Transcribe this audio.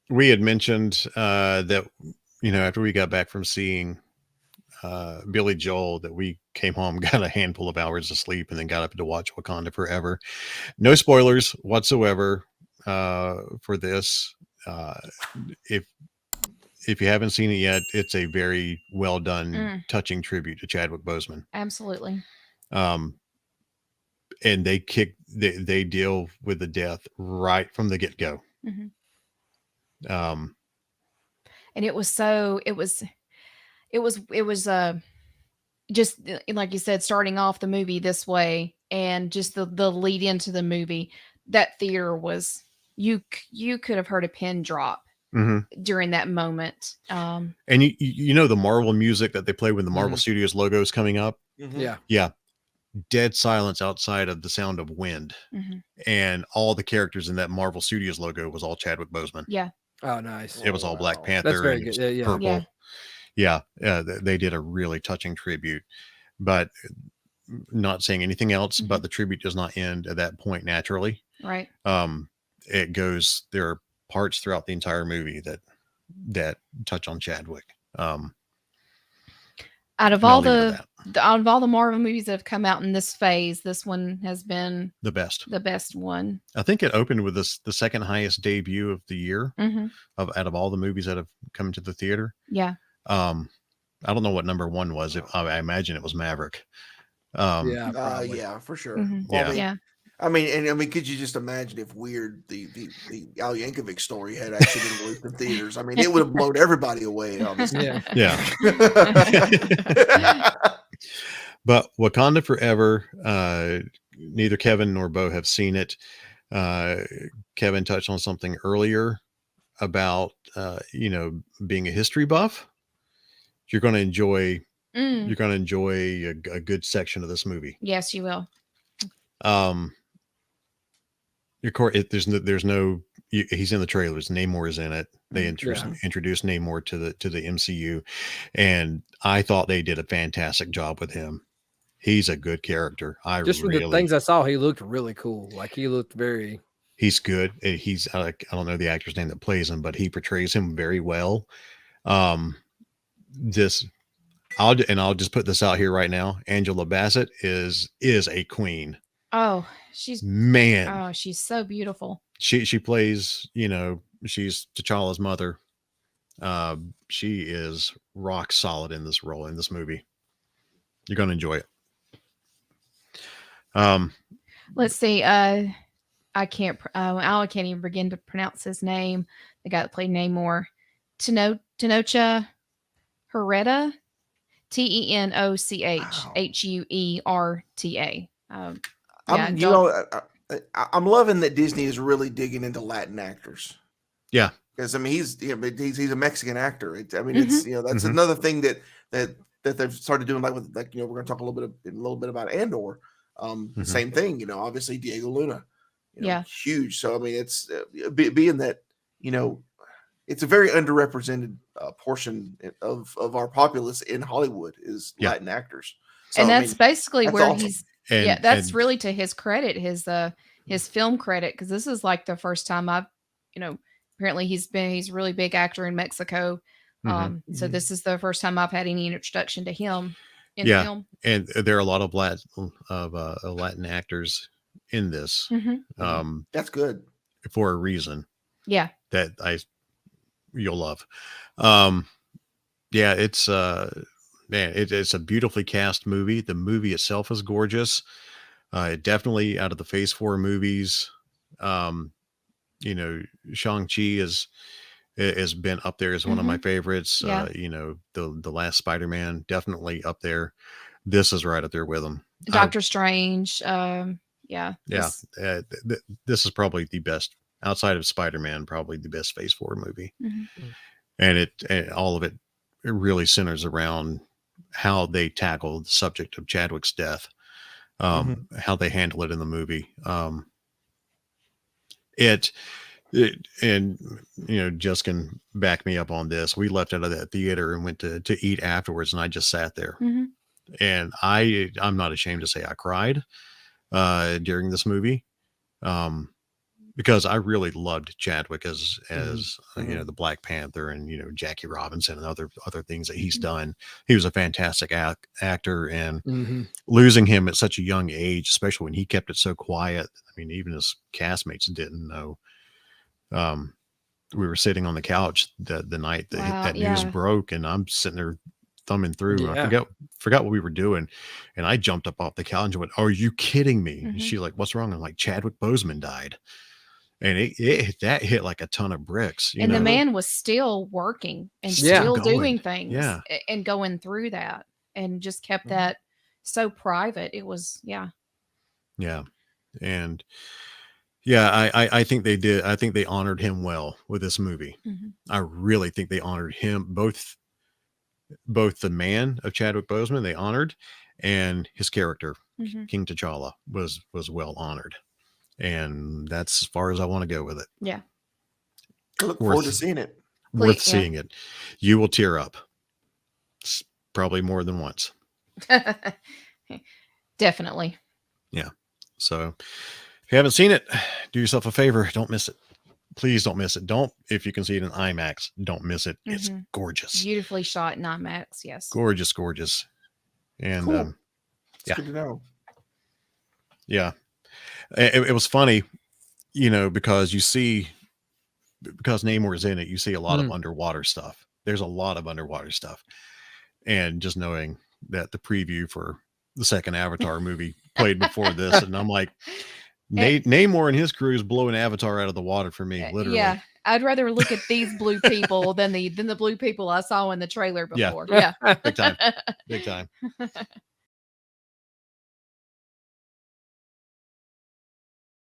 We had mentioned that, after we got back from seeing Billy Joel, that we came home, got a handful of hours of sleep, and then got up to watch Wakanda Forever. No spoilers whatsoever for this. If you haven't seen it yet, it's a very well done, touching tribute to Chadwick Boseman. Absolutely. And they deal with the death right from the get go. And it was just like you said, starting off the movie this way, and just the lead into the movie. That theater was, you could have heard a pin drop during that moment. And the Marvel music that they play when the Marvel Studios logo is coming up. Yeah. Dead silence outside of the sound of wind. And all the characters in that Marvel Studios logo was all Chadwick Boseman. Yeah. Oh, nice. It was all Black Panther. That's very good. Yeah. Purple. Yeah. They did a really touching tribute, but not saying anything else, but the tribute does not end at that point naturally. Right. It goes, there are parts throughout the entire movie that touch on Chadwick. Out of all the Marvel movies that have come out in this phase, this one has been the best one. I think it opened with the second highest debut of the year out of all the movies that have come to the theater. Yeah. I don't know what number one was. I imagine it was Maverick. Yeah, for sure. Yeah. I mean, could you just imagine if Weird, the Al Yankovic story, had actually been released in theaters? I mean, it would have blown everybody away. Obviously. Yeah. But Wakanda Forever, neither Kevin nor Bo have seen it. Kevin touched on something earlier about being a history buff. You're going to enjoy. You're going to enjoy a good section of this movie. Yes, you will. There's no. He's in the trailers. Namor is in it. They introduced Namor to the MCU, and I thought they did a fantastic job with him. He's a good character. From the things I saw, he looked really cool. Like, he looked very. He's good. He's I don't know the actor's name that plays him, but he portrays him very well. I'll just put this out here right now. Angela Bassett is a queen. Oh, she's so beautiful. She plays, she's T'Challa's mother. She is rock solid in this role, in this movie. You're going to enjoy it. Let's see. I can't even begin to pronounce his name. The guy that played Namor, Tenocha Huerta, Tenoch Huerta. I'm loving that Disney is really digging into Latin actors. Yeah, because I mean he's a Mexican actor. It's that's another thing that they've started doing, like we're going to talk a little bit about Andor. Same thing, obviously Diego Luna, huge. So I mean, it's being that it's a very underrepresented portion of our populace in Hollywood is Latin actors, and that's basically where awesome. That's really to his credit, his film credit, because this is like the first time I've apparently he's a really big actor in Mexico. So this is the first time I've had any introduction to him in film. And there are a lot of Latin actors in this. That's good for a reason. Yeah, that you'll love. It's it's a beautifully cast movie. The movie itself is gorgeous. Definitely out of the Phase 4 movies. Shang-Chi has been up there as one of my favorites. The last Spider-Man, definitely up there. This is right up there with them. Doctor Strange. This is probably the best, outside of Spider-Man, probably the best Phase 4 movie. And all of it really centers around how they tackle the subject of Chadwick's death, how they handle it in the movie. Just can back me up on this. We left out of that theater and went to eat afterwards, and I just sat there. And I'm not ashamed to say I cried during this movie. Because I really loved Chadwick as Mhm. the Black Panther and Jackie Robinson and other things that he's Mhm. done. He was a fantastic actor, and Mhm. losing him at such a young age, especially when he kept it so quiet. I mean, even his castmates didn't know. Um, we were sitting on the couch the night Wow. that news Yeah. broke, and I'm sitting there thumbing through. I Yeah. forgot what we were doing, and I jumped up off the couch and went, "Are you kidding me?" And Mhm. she's like, "What's wrong?" I'm like, "Chadwick Boseman died," and that hit like a ton of bricks. And the man was still working and Yeah. still going. doing things Yeah, and going through that and just kept Mhm. that so private. It was, yeah. yeah, and yeah, I think they did. I think they honored him well with this movie. Mhm. I really think they honored him, both the man of Chadwick Boseman they honored, and his character Mhm. King T'Challa was well honored, and that's as far as I want to go with it. Yeah. I look forward to Worth seeing it. worth Yeah. seeing it. You will tear up, probably more than once. Definitely. Yeah. So if you haven't seen it, do yourself a favor. Don't miss it. Please don't miss it. Don't, if you can see it in IMAX, don't miss it. It's Mhm. gorgeous. Beautifully shot in IMAX. Yes. Gorgeous, gorgeous. And Cool. It's yeah. good to know. Yeah. It was funny, because because Namor is in it, you see a lot of underwater stuff. There's a lot of underwater stuff. And just knowing that the preview for the second Avatar movie played before this, and I'm like, Namor and his crew is blowing Avatar out of the water for me, literally. Yeah. I'd rather look at these blue people than the blue people I saw in the trailer Yeah. before. Yeah. Big time. Big time.